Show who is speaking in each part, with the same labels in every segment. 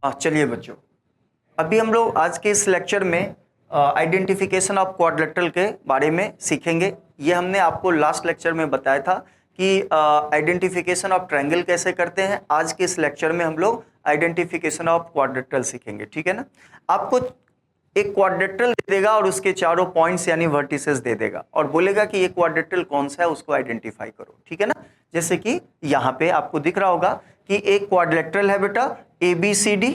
Speaker 1: चलिए बच्चों, अभी हम लोग आज के इस लेक्चर में आइडेंटिफिकेशन ऑफ क्वाड्रिलेटरल के बारे में सीखेंगे। ये हमने आपको लास्ट लेक्चर में बताया था कि आइडेंटिफिकेशन ऑफ ट्रायंगल कैसे करते हैं। आज के इस लेक्चर में हम लोग आइडेंटिफिकेशन ऑफ क्वाड्रिलेटरल सीखेंगे, ठीक है ना। आपको एक क्वाड्रिलेटरल दे देगा और उसके चारों पॉइंट्स यानी वर्टिसेस दे देगा और बोलेगा कि ये क्वाड्रिलेटरल कौन सा है, उसको आइडेंटिफाई करो, ठीक है ना। जैसे कि यहाँ पे आपको दिख रहा होगा कि एक क्वाड्रिलेटरल है बेटा ABCD,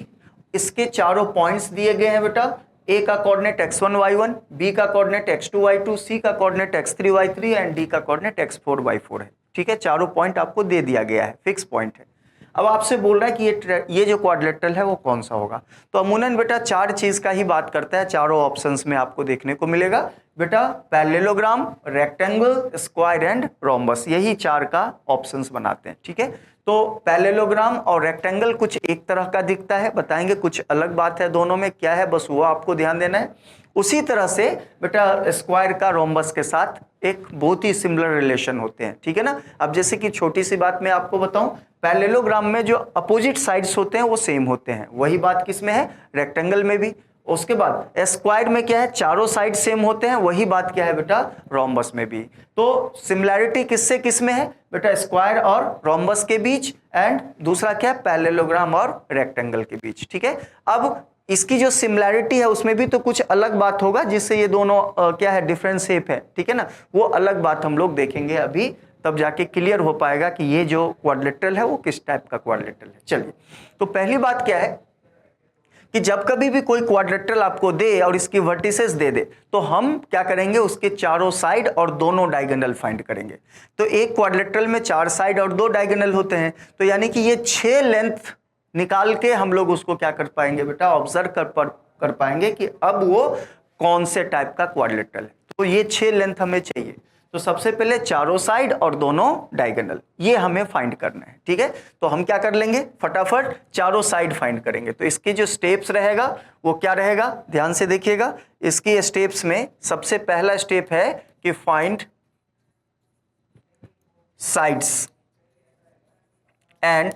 Speaker 1: इसके चारों पॉइंट्स दिए गए हैं बेटा। ए का कोऑर्डिनेट x1 y1, बी का कोऑर्डिनेट x2 y2, सी का coordinate x3 y3 and D का कोऑर्डिनेट x4 y4 है, ठीक है। चारों पॉइंट आपको दे दिया गया है, फिक्स पॉइंट है। अब आपसे बोल रहा है कि ये जो क्वाड्रिलेटरल है वो कौन सा होगा। तो अमूमन बेटा चार चीज का ही बात करता है, चारों ऑप्शंस में आपको देखने को मिलेगा बेटा। Parallelogram, rectangle, square and rhombus, यही चार का ऑप्शंस बनाते हैं, ठीक है। तो पैरेललोग्राम और रेक्टेंगल कुछ एक तरह का दिखता है, बताएंगे कुछ अलग बात है दोनों में क्या है, बस वो आपको ध्यान देना है। उसी तरह से बेटा स्क्वायर का रोम्बस के साथ एक बहुत ही सिमिलर रिलेशन होते हैं, ठीक है ना। अब जैसे कि छोटी सी बात मैं आपको बताऊं, पैरेललोग्राम में जो अपोजिट साइड्स होते हैं वो सेम होते हैं, वही बात किस में है, रेक्टेंगल में भी। उसके बाद स्क्वायर में क्या है, चारों साइड सेम होते हैं, वही बात क्या है बेटा, रोम्बस में भी। तो सिमिलैरिटी किससे किस में है बेटा, स्क्वायर और रोम्बस के बीच, एंड दूसरा क्या है, पैरेललोग्राम और रेक्टेंगल के बीच, ठीक है। अब इसकी जो सिमिलैरिटी है उसमें भी तो कुछ अलग बात होगा जिससे ये दोनों क्या है, डिफरेंट शेप है, ठीक है ना। वो अलग बात हम लोग देखेंगे अभी, तब जाके क्लियर हो पाएगा कि ये जो क्वाड्रिलेटरल है वो किस टाइप का क्वाड्रिलेटरल है। चलिए, तो पहली बात क्या है कि जब कभी भी कोई क्वाड्रिलेटरल आपको दे और इसकी वर्टिसेस दे दे तो हम क्या करेंगे, उसके चारों साइड और दोनों डायगोनल फाइंड करेंगे। तो एक क्वाड्रिलेटरल में 4 साइड और 2 डायगोनल होते हैं, तो यानी कि ये 6 लेंथ निकाल के हम लोग उसको क्या कर पाएंगे बेटा, ऑब्जर्व कर पाएंगे कि अब वो कौन से टाइप का क्वाड्रिलेटरल है। तो ये 6 लेंथ हमें चाहिए। तो सबसे पहले चारों साइड और दोनों डायगोनल ये हमें फाइंड करना है, ठीक है। तो हम क्या कर लेंगे, फटाफट चारों साइड फाइंड करेंगे। तो इसके जो स्टेप्स रहेगा वो क्या रहेगा, ध्यान से देखिएगा। इसकी स्टेप्स में सबसे पहला स्टेप है कि फाइंड साइड्स एंड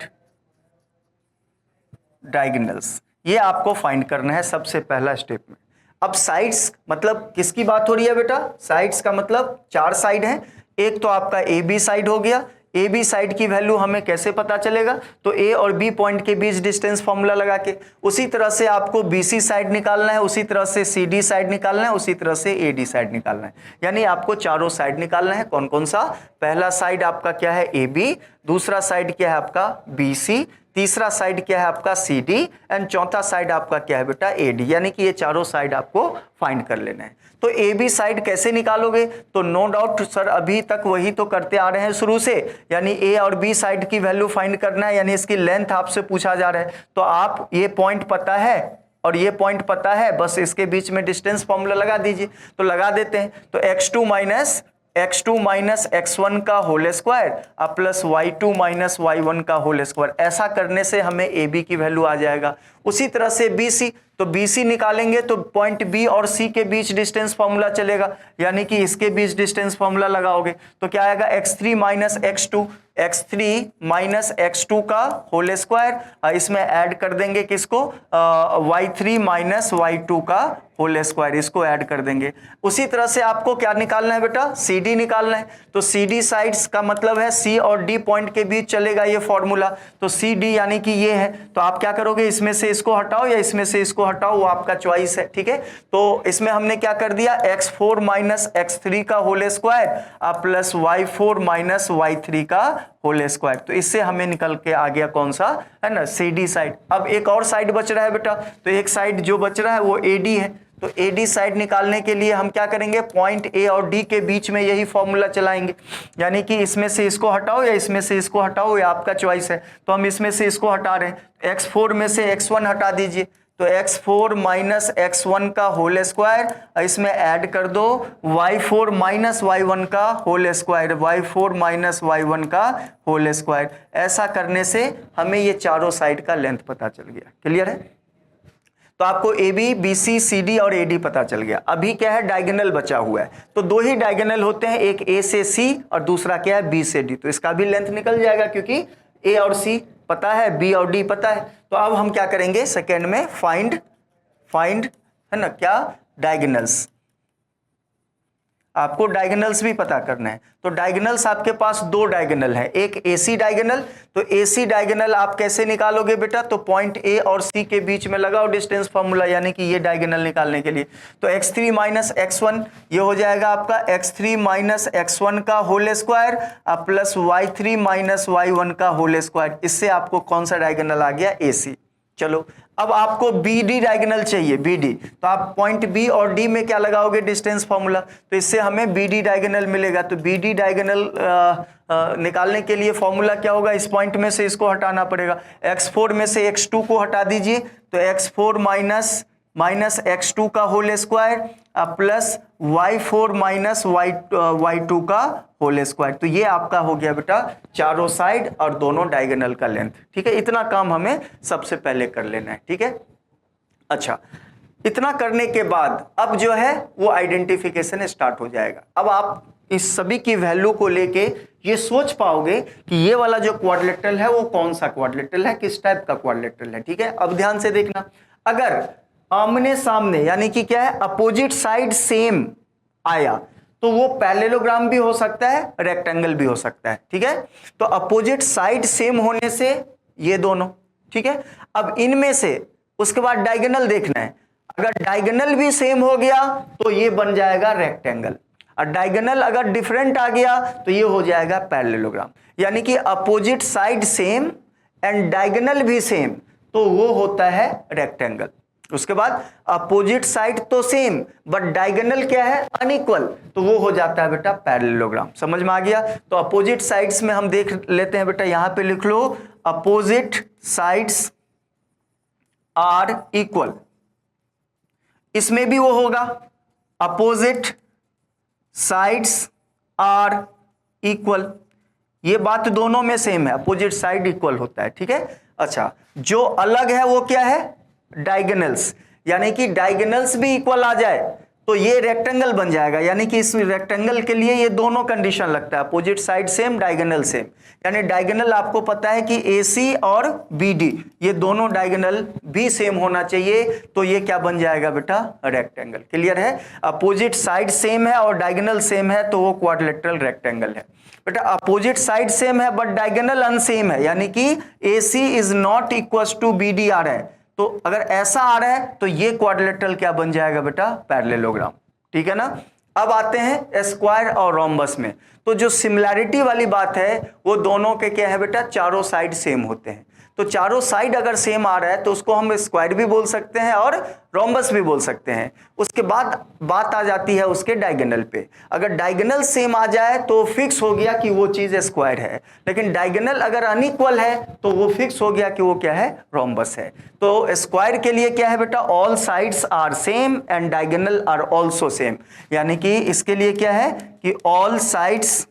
Speaker 1: डायगोनल्स, ये आपको फाइंड करना है सबसे पहला स्टेप में। अब साइड्स मतलब किसकी बात हो रही है बेटा, साइड्स का मतलब 4 साइड हैं। एक तो आपका AB साइड हो गया, AB साइड की वैल्यू हमें कैसे पता चलेगा, तो A और B पॉइंट के बीच डिस्टेंस फॉर्मूला लगा के। उसी तरह से आपको BC साइड निकालना है, उसी तरह से CD साइड निकालना है, उसी तरह से AD साइड निकालना है। यानी आपको चारों साइड निकालना है। कौन कौन सा, पहला साइड आपका क्या है AB, दूसरा साइड क्या है आपका BC, तीसरा साइड क्या है आपका CD एंड चौथा साइड आपका क्या है बेटा AD। यानी कि ये चारों साइड आपको फाइंड कर लेना है। तो AB साइड कैसे निकालोगे, तो नो डाउट सर अभी तक वही तो करते आ रहे हैं शुरू से, यानी A और B साइड की वैल्यू फाइंड करना है, यानी इसकी लेंथ आपसे पूछा जा रहा है। तो आप ये पॉइंट पता है और ये पॉइंट पता है, बस इसके बीच में डिस्टेंस फॉर्मूला लगा दीजिए। तो लगा देते हैं, तो x2 माइनस x1 का whole square plus y2 minus y1 का होल स्क्वायर। ऐसा करने से हमें AB की वैल्यू आ जाएगा। उसी तरह से BC, तो BC निकालेंगे तो पॉइंट B और C के बीच डिस्टेंस फॉर्मूला चलेगा, यानी कि इसके बीच डिस्टेंस फॉर्मूला लगाओगे तो क्या आएगा, x3 माइनस x2 का होल स्क्वायर, इसमें ऐड कर देंगे किसको, y3 माइनस y2 का होल स्क्वायर, इसको ऐड कर देंगे। उसी तरह से आपको क्या निकालना है बेटा, CD निकालना है। तो CD साइड्स का मतलब है C और D पॉइंट के बीच चलेगा ये फॉर्मूला। तो CD यानी कि ये है, तो आप क्या करोगे, इसमें से इसको हटाओ या इसमें से इसको हटाओ, वो आपका चॉइस है, ठीक है। तो इसमें हमने क्या कर दिया, x4 माइनस x3 का whole square plus y4 minus y3 का होल स्क्वायर। तो इससे हमें निकल के आ गया कौन सा, है ना, CD साइड। अब एक और साइड बच रहा है बेटा, तो एक साइड जो बच रहा है वो AD है। तो AD साइड निकालने के लिए हम क्या करेंगे, पॉइंट A और D के बीच में यही फॉर्मूला चलाएंगे, यानी कि इसमें से इसको हटाओ या इसमें से इसको हटाओ, ये आपका चॉइस है। तो हम इसमें से इसको हटा रहे हैं, x4 में से x1 हटा दीजिए, तो x4 माइनस x1 का होल स्क्वायर, इसमें ऐड कर दो y4 माइनस y1 का whole square, y4 minus y1 का होल स्क्वायर। ऐसा करने से हमें ये चारों साइड का लेंथ पता चल गया। क्लियर है, तो आपको AB, BC, CD और AD पता चल गया। अभी क्या है, डायगोनल बचा हुआ है। तो 2 ही डायगोनल होते हैं, एक A से C और दूसरा क्या है B से D। तो इसका भी लेंथ निकल जाएगा क्योंकि A और C पता है, बी और डी पता है। तो अब हम क्या करेंगे सेकेंड में, फाइंड है ना क्या, डायगोनल्स। आपको डायगोनल्स भी पता करना है। तो डायगोनल्स आपके पास दो डायगोनल है, एक एसी डायगोनल। तो एसी डायगोनल आप कैसे निकालोगे बेटा, तो पॉइंट ए और सी के बीच में लगाओ डिस्टेंस फार्मूला, यानी कि ये डायगोनल निकालने के लिए। तो x3 माइनस x1 ये हो जाएगा आपका x3 माइनस x1 का whole square plus y3 minus y1 का होल स्क्वायर। इससे आपको कौन सा डायगोनल आ गया, एसी। चलो अब आपको बी डी डायगोनल चाहिए, बी डी। तो आप पॉइंट बी और डी में क्या लगाओगे, डिस्टेंस फार्मूला। तो इससे हमें बी डी डायगोनल मिलेगा। तो बी डी डायगोनल निकालने के लिए फॉर्मूला क्या होगा, इस पॉइंट में से इसको हटाना पड़ेगा। x4 में से x2 को हटा दीजिए, तो x4 माइनस x2 का whole square plus y4 minus y2 का होल स्क्वायर। तो ये आपका हो गया बेटा चारों साइड और दोनों डायगोनल का लेंथ। ठीक है, इतना काम हमें सबसे पहले कर लेना है। ठीक है, अच्छा, इतना करने के बाद अब जो है वो आइडेंटिफिकेशन स्टार्ट हो जाएगा। अब आप इस सभी की वैल्यू को लेके ये सोच पाओगे कि ये वाला जो क्वाड्रिलेटरल है वो कौन सा क्वाड्रिलेटरल है, किस टाइप का क्वाड्रिलेटरल है। ठीक है, अब ध्यान से देखना, अगर आमने सामने यानी कि क्या है, अपोजिट साइड सेम आया तो वो पैरेललोग्राम भी हो सकता है, रेक्टेंगल भी हो सकता है। ठीक है, तो अपोजिट साइड सेम होने से ये दोनों। ठीक है, अब इनमें से उसके बाद डायगोनल देखना है। अगर डायगोनल भी सेम हो गया तो ये बन जाएगा रेक्टेंगल, और डायगोनल अगर डिफरेंट आ गया तो ये हो जाएगा पैरेललोग्राम। यानी कि opposite side same and diagonal भी सेम तो वो होता है रेक्टेंगल। उसके बाद अपोजिट साइड तो सेम बट डायगोनल क्या है, अनइक्वल, तो वो हो जाता है बेटा पैरेललोग्राम। समझ में आ गया। तो अपोजिट साइड्स में हम देख लेते हैं बेटा, यहां पे लिख लो अपोजिट साइड्स आर इक्वल। इसमें भी वो होगा अपोजिट साइड्स आर इक्वल, ये बात दोनों में सेम है, अपोजिट साइड इक्वल होता है। ठीक है, अच्छा, जो अलग है वो क्या है, डायगोनल्स। यानी कि डायगोनल्स भी इक्वल आ जाए तो ये रेक्टेंगल बन जाएगा। यानी कि इस रेक्टेंगल के लिए ये दोनों कंडीशन लगता है, opposite side same, diagonal same. यानी डायगोनल आपको पता है कि AC और BD ये दोनों डायगोनल भी सेम होना चाहिए, तो ये क्या बन जाएगा बेटा, रेक्टेंगल। क्लियर है, अपोजिट साइड सेम है और डायगोनल सेम है तो वो क्वाड्रिलेटरल रेक्टेंगल है। बेटा अपोजिट साइड सेम है बट डायगोनल अनसेम है, यानी कि AC is not equal to BD आ रहा है, तो अगर ऐसा आ रहा है तो ये क्वाड्रिलेटरल क्या बन जाएगा बेटा, पैरेललोग्राम। ठीक है ना। अब आते हैं स्क्वायर और रोम्बस में। तो जो सिमिलैरिटी वाली बात है वो दोनों के क्या है बेटा, चारों साइड सेम होते हैं। तो चारों साइड अगर सेम आ रहा है तो उसको हम स्क्वायर भी बोल सकते हैं और रोम्बस भी बोल सकते हैं। उसके बाद बात आ जाती है उसके डायगोनल पे। अगर डायगोनल सेम आ जाए तो फिक्स हो गया कि वो चीज स्क्वायर है, लेकिन डायगोनल अगर अनइक्वल है तो वो फिक्स हो गया कि वो क्या है, रोम्बस है। तो स्क्वायर के लिए क्या है बेटा, all sides are same and diagonal are also same. यानी कि इसके लिए क्या है कि all sides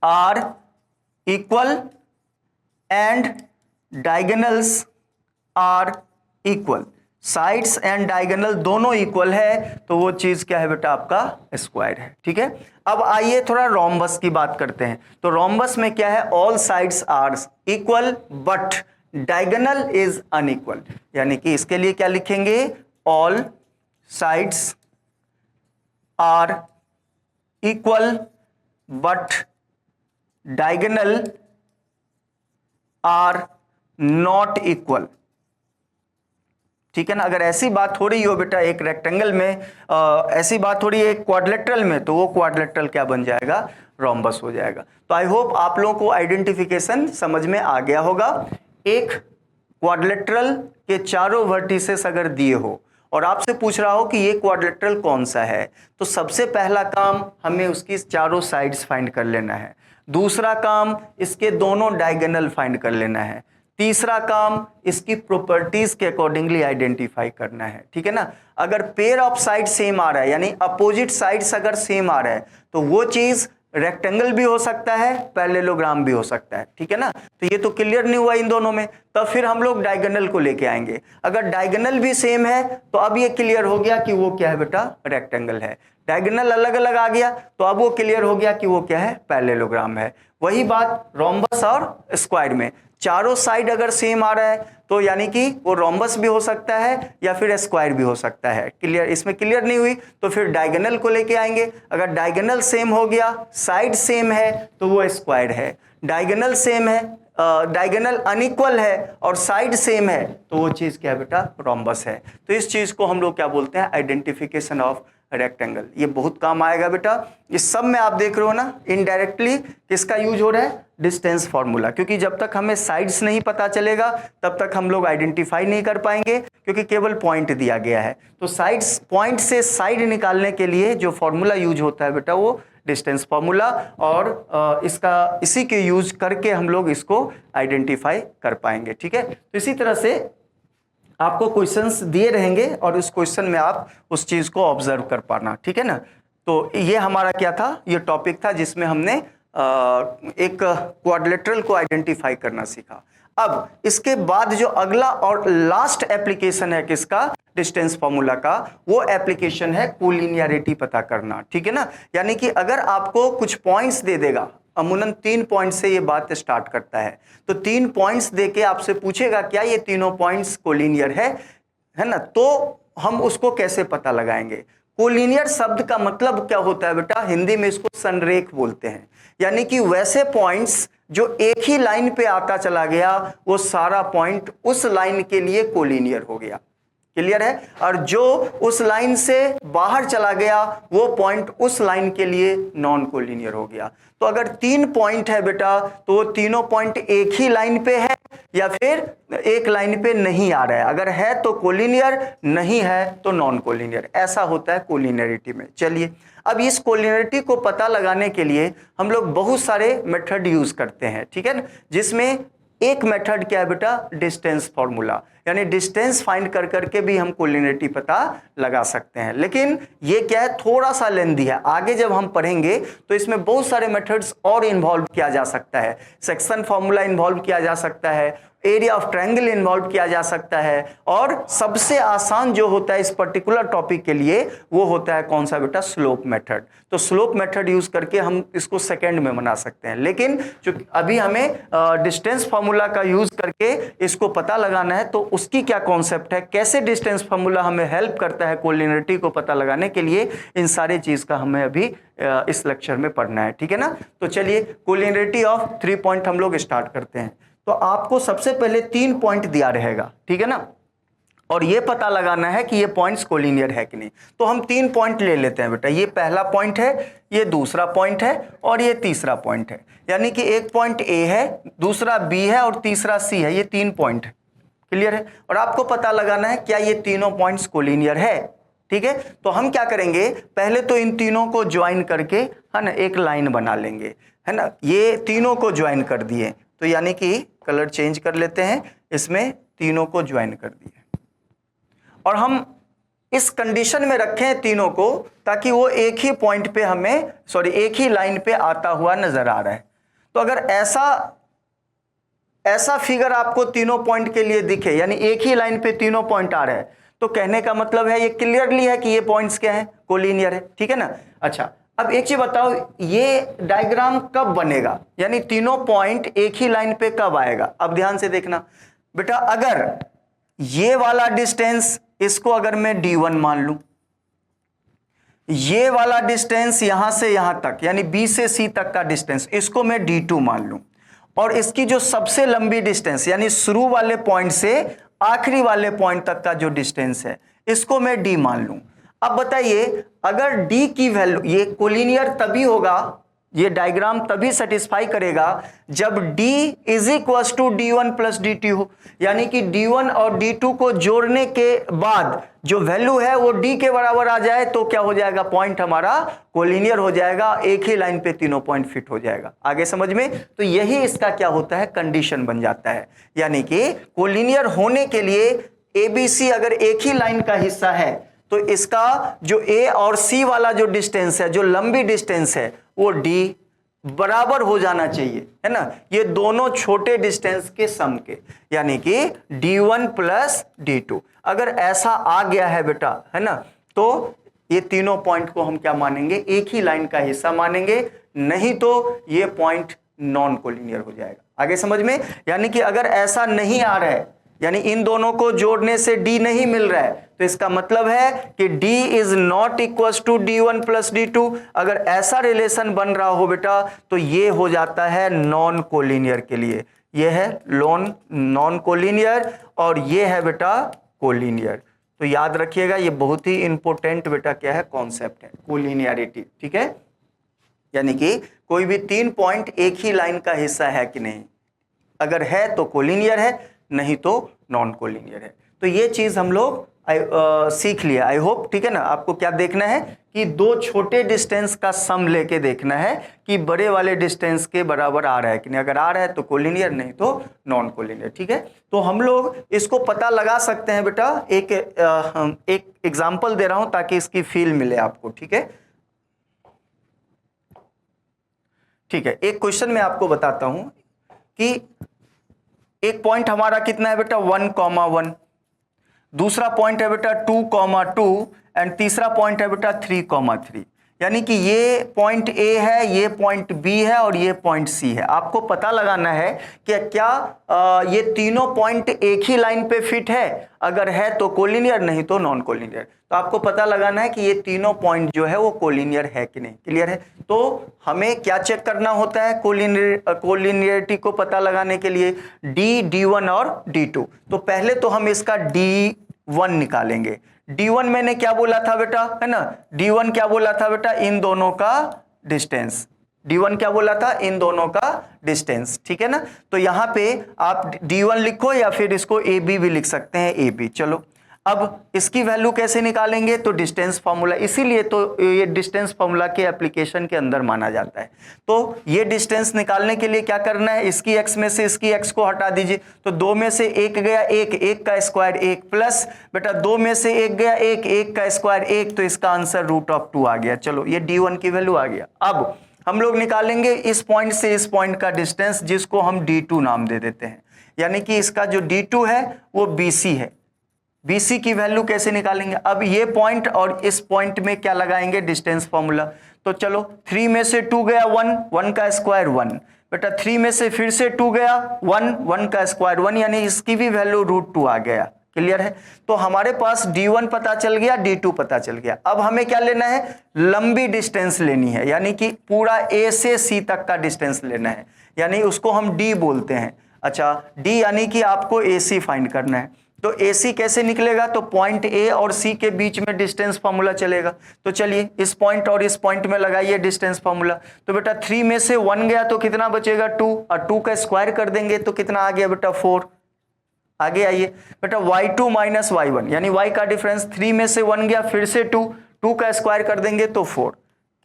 Speaker 1: are equal and diagonals are equal. Sides and diagonal दोनों इक्वल है तो वो चीज क्या है बेटा, आपका स्क्वायर है। ठीक है, अब आइए थोड़ा रोम्बस की बात करते हैं। तो रोम्बस में क्या है, all sides are equal but diagonal is unequal. यानी कि इसके लिए क्या लिखेंगे, all sides are equal but diagonal are not equal. ठीक है ना। अगर ऐसी बात हो रही हो बेटा एक रेक्टेंगल में, ऐसी बात हो रही है एक क्वाड्रिलेटरल में, तो वो क्वाड्रिलेटरल क्या बन जाएगा, रोम्बस हो जाएगा। तो आई होप आप लोगों को आइडेंटिफिकेशन समझ में आ गया होगा। एक क्वाड्रिलेटरल के चारों वर्टिसेस अगर दिए हो और आपसे पूछ रहा हो कि ये क्वाड्रिलेटरल कौन सा है, तो सबसे पहला काम हमें उसकी चारों साइड्स फाइंड कर लेना है। दूसरा काम इसके दोनों डायगोनल फाइंड कर लेना है। तीसरा काम इसकी प्रॉपर्टीज के अकॉर्डिंगली आइडेंटिफाई करना है। ठीक है ना। अगर पेयर ऑफ साइड सेम आ रहा है, यानी अपोजिट साइड्स अगर सेम आ रहा है, तो वो चीज रेक्टेंगल भी हो सकता है, पैरेललोग्राम भी हो सकता है। ठीक है ना। तो ये तो क्लियर नहीं हुआ इन दोनों में, तब फिर हम लोग डायगोनल को लेके आएंगे। अगर डायगोनल भी सेम है तो अब ये क्लियर हो गया कि वो क्या है बेटा, रेक्टेंगल है। डायगोनल अलग अलग आ गया तो अब वो क्लियर हो गया कि वो क्या है, पैरेललोग्राम है। वही बात रोम्बस और स्क्वायर में, चारों साइड अगर सेम आ रहा है तो यानी कि वो रोम्बस भी हो सकता है या फिर स्क्वायर भी हो सकता है। क्लियर? इसमें क्लियर नहीं हुई तो फिर डायगोनल को लेके आएंगे। अगर डायगोनल सेम हो गया, साइड सेम है तो वो स्क्वायर है। डायगोनल सेम है, डायगोनल अनइक्वल है और साइड सेम है तो वो चीज क्या है बेटा? रोम्बस है। तो इस चीज को हम लोग क्या बोलते हैं? Identification of rectangle. ये बहुत काम आएगा बेटा। इस सब में आप देख रहे हो ना, इनडायरेक्टली किसका यूज हो रहा है? Distance formula. क्योंकि जब तक हमें साइड्स नहीं पता चलेगा तब तक हम लोग आइडेंटिफाई नहीं कर पाएंगे, क्योंकि केवल पॉइंट दिया गया है। तो साइड्स, पॉइंट से साइड निकालने के लिए जो फॉर्मूला यूज होता है बेटा वो डिस्टेंस फॉर्मूला, और इसी के यूज करके हम लोग इसको आइडेंटिफाई कर पाएंगे। ठीक है? तो इसी तरह से आपको क्वेश्चंस दिए रहेंगे और उस क्वेश्चन में आप उस चीज को ऑब्जर्व कर पाना। ठीक है ना? तो ये हमारा क्या था? ये टॉपिक था जिसमें हमने एक क्वाड्रिलेटरल को आइडेंटिफाई करना सीखा। अब इसके बाद जो अगला और लास्ट एप्लीकेशन है किसका? डिस्टेंस फॉर्मूला का। वो एप्लीकेशन है कोलिनियरिटी पता करना। ठीक है ना? यानी कि अगर आपको कुछ पॉइंट्स दे देगा, अमूमन 3 पॉइंट से ये बात स्टार्ट करता है, तो 3 पॉइंट्स देके आपसे पूछेगा क्या ये तीनों पॉइंट्स कोलिनियर है ना? तो हम उसको कैसे पता लगाएंगे? कोलिनियर शब्द का मतलब क्या होता है बेटा? हिंदी में इसको संरेख बोलते हैं। यानी कि वैसे पॉइंट्स जो एक ही लाइन पे आता चला गया, वो सारा पॉइंट उस लाइन के लिए कोलिनियर हो गया। क्लियर है? और जो उस लाइन से बाहर चला गया वो पॉइंट उस लाइन के लिए नॉन कोलिनियर हो गया। तो अगर 3 पॉइंट है बेटा तो वो तीनों पॉइंट एक ही लाइन पे है या फिर एक लाइन पे नहीं आ रहा है। अगर है तो कोलिनियर, नहीं है तो नॉन कोलिनियर। ऐसा होता है कोलिनियरिटी में। चलिए, अब इस कोलिनियरिटी को पता लगाने के लिए हम लोग बहुत सारे मेथड यूज करते हैं। ठीक है ना? जिसमें एक मेथड क्या है बेटा? Distance formula. यानी डिस्टेंस फाइंड कर करके भी हम कोलिनियरिटी पता लगा सकते हैं। लेकिन ये क्या है? थोड़ा सा लेंथी है। आगे जब हम पढ़ेंगे तो इसमें बहुत सारे मेथड्स और इन्वॉल्व किया जा सकता है। सेक्शन फॉर्मूला इन्वॉल्व किया जा सकता है, एरिया ऑफ ट्रायंगल इन्वॉल्व किया जा सकता है, और सबसे आसान जो होता है इस पर्टिकुलर टॉपिक के लिए वो होता है कौन सा बेटा? Slope method. तो स्लोप मेथड यूज करके हम इसको सेकंड में बना सकते हैं। लेकिन चूंकि अभी हमें डिस्टेंस फार्मूला का यूज करके इसको पता लगाना है, तो उसकी क्या कॉन्सेप्ट है, कैसे डिस्टेंस फार्मूला हमें हेल्प करता है कोलिनियरिटी को पता लगाने के लिए, इन सारे चीज का हमें अभी इस लेक्चर में पढ़ना है। ठीक है ना? तो चलिए, कोलिनियरिटी ऑफ 3 पॉइंट हम लोग स्टार्ट करते हैं। तो आपको सबसे पहले 3 पॉइंट दिया रहेगा। ठीक है ना? और ये पता लगाना है कि ये पॉइंट्स कोलिनियर है कि नहीं। तो हम 3 पॉइंट ले लेते हैं बेटा। ये पहला पॉइंट है, ये दूसरा पॉइंट है और ये तीसरा पॉइंट है। यानी कि एक पॉइंट ए है, दूसरा बी है और तीसरा सी है। ये 3 पॉइंट है। क्लियर है? और आपको पता लगाना है क्या ये तीनों पॉइंट्स कोलिनियर है। ठीक है? तो हम क्या करेंगे? पहले तो इन तीनों को ज्वाइन करके, है ना, एक लाइन बना लेंगे। है ना? ये तीनों को ज्वाइन कर दिए, तो यानी कि कलर चेंज कर लेते हैं, इसमें तीनों को ज्वाइन कर दिए और हम इस कंडीशन में रखें तीनों को ताकि वो एक ही पॉइंट पे हमें, एक ही लाइन पे आता हुआ नजर आ रहा है। तो अगर ऐसा फिगर आपको तीनों पॉइंट के लिए दिखे, यानी एक ही लाइन पे तीनों पॉइंट आ रहे हैं, तो कहने का मतलब है ये क्लियरली है कि ये पॉइंट्स क्या है? कोलिनियर है। ठीक है ना? अच्छा, अब एक चीज बताओ, ये डायग्राम कब बनेगा? यानी तीनों पॉइंट एक ही लाइन पे कब आएगा? अब ध्यान से देखना बेटा, अगर ये वाला डिस्टेंस, इसको अगर मैं d1 मान लूं, ये वाला डिस्टेंस यहां से यहां तक यानी b से c तक का डिस्टेंस, इसको मैं d2 मान लूं, और इसकी जो सबसे लंबी डिस्टेंस यानी शुरू वाले पॉइंट से आखिरी वाले पॉइंट तक का जो डिस्टेंस है, इसको मैं d मान लूं। अब बताइए, अगर d की वैल्यू, ये कोलिनियर तभी होगा, ये डायग्राम तभी सेटिस्फाई करेगा जब d is equal to d1 plus d2 हो। यानी कि d1 और d2 को जोड़ने के बाद जो वैल्यू है वो d के बराबर आ जाए तो क्या हो जाएगा? पॉइंट हमारा कोलिनियर हो जाएगा, एक ही लाइन पे तीनों पॉइंट फिट हो जाएगा। आगे समझ में? तो यही इसका क्या होता है? कंडीशन बन जाता है। यानी कि कोलिनियर होने के लिए ABC अगर एक ही लाइन का हिस्सा है तो इसका जो A और C वाला जो डिस्टेंस है, जो लंबी डिस्टेंस है, वो D बराबर हो जाना चाहिए, है ना, ये दोनों छोटे डिस्टेंस के सम के, यानी कि d1 प्लस d2। अगर ऐसा आ गया है बेटा, है ना, तो ये तीनों पॉइंट को हम क्या मानेंगे? एक ही लाइन का हिस्सा मानेंगे, नहीं तो ये पॉइंट नॉन कोलिनियर हो जाएगा। आगे समझ में? यानी कि अगर ऐसा नहीं आ रहा है, यानी इन दोनों को जोड़ने से d नहीं मिल रहा है, तो इसका मतलब है कि d is not equal to d1 plus d2। अगर ऐसा रिलेशन बन रहा हो बेटा तो ये हो जाता है नॉन कोलिनियर के लिए, ये है नॉन कोलिनियर और ये है बेटा कोलिनियर। तो याद रखिएगा, ये बहुत ही इंपॉर्टेंट बेटा क्या है, कॉन्सेप्ट है कोलिनियरिटी, ठीक है। यानी कि कोई भी 3 पॉइंट एक ही लाइन का हिस्सा है कि नहीं, अगर है तो कोलिनियर है, नहीं तो नॉन कोलिनियर है। तो ये चीज हम लोग सीख लिया, आई होप, ठीक है ना। आपको क्या देखना है कि दो छोटे डिस्टेंस का सम लेके देखना है कि बड़े वाले डिस्टेंस के बराबर आ रहा है कि नहीं, अगर आ रहा है तो कोलिनियर, नहीं तो नॉन कोलिनियर, ठीक है। तो हम लोग इसको पता लगा सकते हैं बेटा, एक एग्जांपल दे रहा हूं ताकि इसकी फील मिले आपको, ठीक है। ठीक है, एक क्वेश्चन मैं आपको बताता हूं कि एक पॉइंट हमारा कितना है बेटा 1,1, दूसरा पॉइंट है बेटा 2,2 एंड तीसरा पॉइंट है बेटा 3,3। यानी कि ये पॉइंट A है, ये पॉइंट B है और ये पॉइंट C है। आपको पता लगाना है कि क्या ये तीनों पॉइंट एक ही लाइन पे फिट है, अगर है तो कोलिनियर, नहीं तो नॉन कोलिनियर। तो आपको पता लगाना है कि ये तीनों पॉइंट जो है वो कोलिनियर है कि नहीं, क्लियर है। तो हमें क्या चेक करना होता है कोलिनियरिटी को पता लगाने के लिए, D1 और D2। तो पहले तो हम इसका D1 निकालेंगे। D1 मैंने क्या बोला था बेटा, है ना, D1 क्या बोला था बेटा, इन दोनों का डिस्टेंस। D1 क्या बोला था, इन दोनों का डिस्टेंस, ठीक है ना। तो यहां पे आप D1 लिखो या फिर इसको AB भी लिख सकते हैं, AB। चलो अब इसकी वैल्यू कैसे निकालेंगे, तो डिस्टेंस फार्मूला, इसीलिए तो ये डिस्टेंस फार्मूला के एप्लीकेशन के अंदर माना जाता है। तो ये डिस्टेंस निकालने के लिए क्या करना है, इसकी x में से इसकी x को हटा दीजिए, तो 2 में से 1 गया 1, 1 का स्क्वायर 1 प्लस बेटा 2 में से 1 गया 1, 1 का स्क्वायर 1, तो इसका आंसर √2 आ गया। चलो ये D1 की वैल्यू आ गया। अब हम लोग निकालेंगे इस पॉइंट से इस पॉइंट का डिस्टेंस, जिसको हम D2 नाम दे देते हैं। यानी कि इसका जो D2 है वो BC है। BC की वैल्यू कैसे निकालेंगे, अब ये पॉइंट और इस पॉइंट में क्या लगाएंगे, डिस्टेंस फॉर्मूला। तो चलो 3 में से 2 गया 1, 1 का स्क्वायर 1, बेटा 3 में से फिर से 2 गया 1, 1 का स्क्वायर 1, यानी इसकी भी वैल्यू √2 आ गया, क्लियर है। तो हमारे पास D1 पता चल गया, D2 पता चल गया। अब हमें क्या लेना है, लंबी डिस्टेंस लेनी है, यानी कि पूरा A से C तक का डिस्टेंस लेना है, यानी उसको हम D बोलते हैं। अच्छा D यानी कि आपको AC फाइंड करना है। तो AC कैसे निकलेगा, तो पॉइंट A और C के बीच में डिस्टेंस फार्मूला चलेगा। तो चलिए इस पॉइंट और इस पॉइंट में लगाइए डिस्टेंस फार्मूला। तो बेटा 3 में से 1 गया तो कितना बचेगा 2, और 2 का स्क्वायर कर देंगे तो कितना आ गया बेटा 4। आगे आइए बेटा y2 माइनस y1, यानी y का डिफरेंस, 3 में से 1 गया फिर से 2, 2 का स्क्वायर कर देंगे तो 4,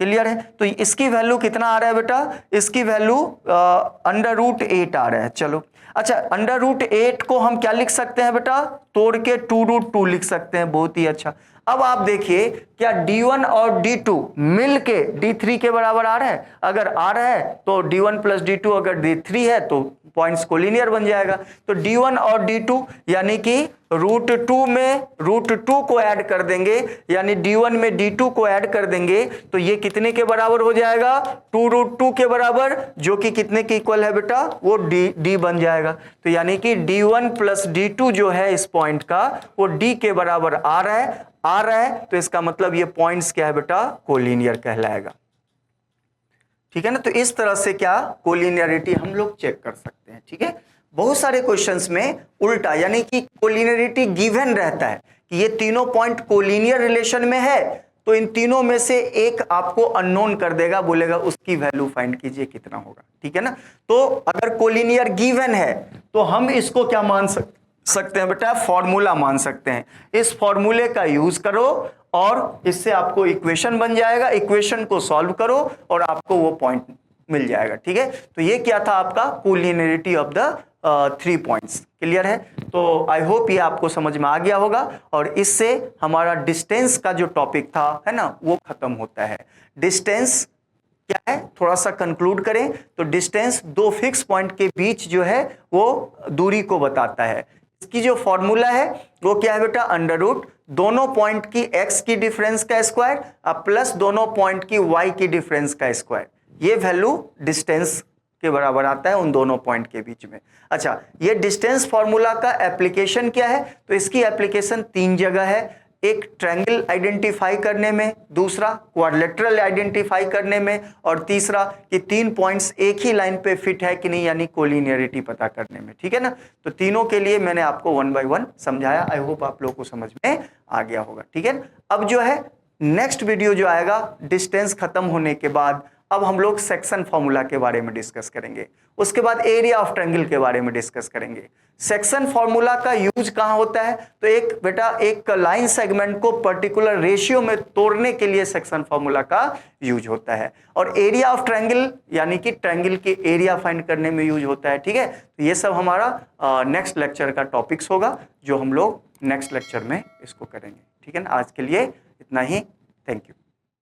Speaker 1: क्लियर है। तो इसकी वैल्यू कितना आ रहा है बेटा, इसकी वैल्यू √8 आ रहा है। चलो अच्छा, √8 को हम क्या लिख सकते हैं बेटा, तोड़ के 2√2 लिख सकते हैं, बहुत ही अच्छा। अब आप देखिए क्या D1 और D2 मिल के D3 के बराबर आ रहा है, अगर आ रहा है तो D1 प्लस D2, अगर D3 है तो पॉइंट्स कोलिनियर बन जाएगा। तो D1 और D2 यानी कि √2 में √2 को ऐड कर देंगे, यानी D1 में D2 को ऐड कर देंगे, तो ये कितने के बराबर हो जाएगा, 2√2 के बराबर, जो कि कितने के इक्वल है बेटा, वो D बन जाएगा। तो यानी कि D1 प्लस D2 जो है इस पॉइंट का, वो D के बराबर आ रहा है, तो इसका मतलब ये पॉइंट्स क्या है बेटा, कोलिनियर कहलाएगा, ठीक है ना। तो इस तरह से क्या कोलिनियरिटी हम लोग चेक कर सकते हैं, ठीक है। बहुत सारे क्वेश्चंस में उल्टा, यानी कि कोलिनियरिटी गिवन रहता है कि ये तीनों पॉइंट कोलिनियर रिलेशन में है, तो इन तीनों में से एक आपको अननोन कर देगा, बोलेगा उसकी वैल्यू फाइंड कीजिए कितना होगा, ठीक है ना। तो अगर कोलिनियर गिवन है तो हम इसको क्या मान सकते हैं बेटा, फॉर्मूला मान सकते हैं। इस फॉर्मूले का यूज करो और इससे आपको इक्वेशन बन जाएगा, इक्वेशन को सॉल्व करो और आपको वो पॉइंट मिल जाएगा, ठीक है। तो ये क्या था आपका collinearity of the 3 points, clear है। तो आई होप ये आपको समझ में आ गया होगा, और इससे हमारा डिस्टेंस का जो टॉपिक था, है ना, वो खत्म होता है। डिस्टेंस क्या है, थोड़ा सा कंक्लूड करें तो डिस्टेंस दो फिक्स पॉइंट के बीच जो है वो दूरी को बताता है। इसकी जो फॉर्मूला है वो क्या है बेटा, √ दोनों पॉइंट की x की डिफरेंस का स्क्वायर प्लस दोनों पॉइंट की y की डिफरेंस का स्क्वायर, ये वैल्यू डिस्टेंस के बराबर आता है उन दोनों पॉइंट के बीच में। अच्छा, ये डिस्टेंस फॉर्मूला का एप्लीकेशन क्या है? तो इसकी एप्लीकेशन 3 जगह है। एक ट्रायंगल आइडेंटिफाई करने में, दूसरा क्वाड्रिलेटरल आइडेंटिफाई करने में, और तीसरा कि 3 पॉइंट्स एक ही लाइन पे फिट है कि नहीं, यानी कोलिनियरिटी पता करने में। ठीक है ना? तो तीनों के लिए मैंने आपको 1 बाय 1 समझाया। आई होप आप लोगों को समझ में आ गया होगा। ठीक है, अब जो है नेक्स्ट वीडियो जो आएगा डिस्टेंस खत्म होने के बाद, अब हम लोग सेक्शन फॉर्मूला के बारे में डिस्कस करेंगे। उसके बाद एरिया ऑफ ट्रायंगल के बारे में डिस्कस करेंगे। सेक्शन फॉर्मूला का यूज कहां होता है? तो एक लाइन सेगमेंट को पर्टिकुलर रेशियो में तोड़ने के लिए सेक्शन फॉर्मूला का यूज होता है। और एरिया ऑफ ट्रायंगल यानी कि ट्रायंगल के एरिया फाइंड करने में यूज होता है। ठीक है, तो ये सब हमारा नेक्स्ट लेक्चर का टॉपिक्स होगा, जो हम लोग नेक्स्ट लेक्चर में इसको करेंगे। ठीक है ना? आज के लिए इतना ही। Thank you.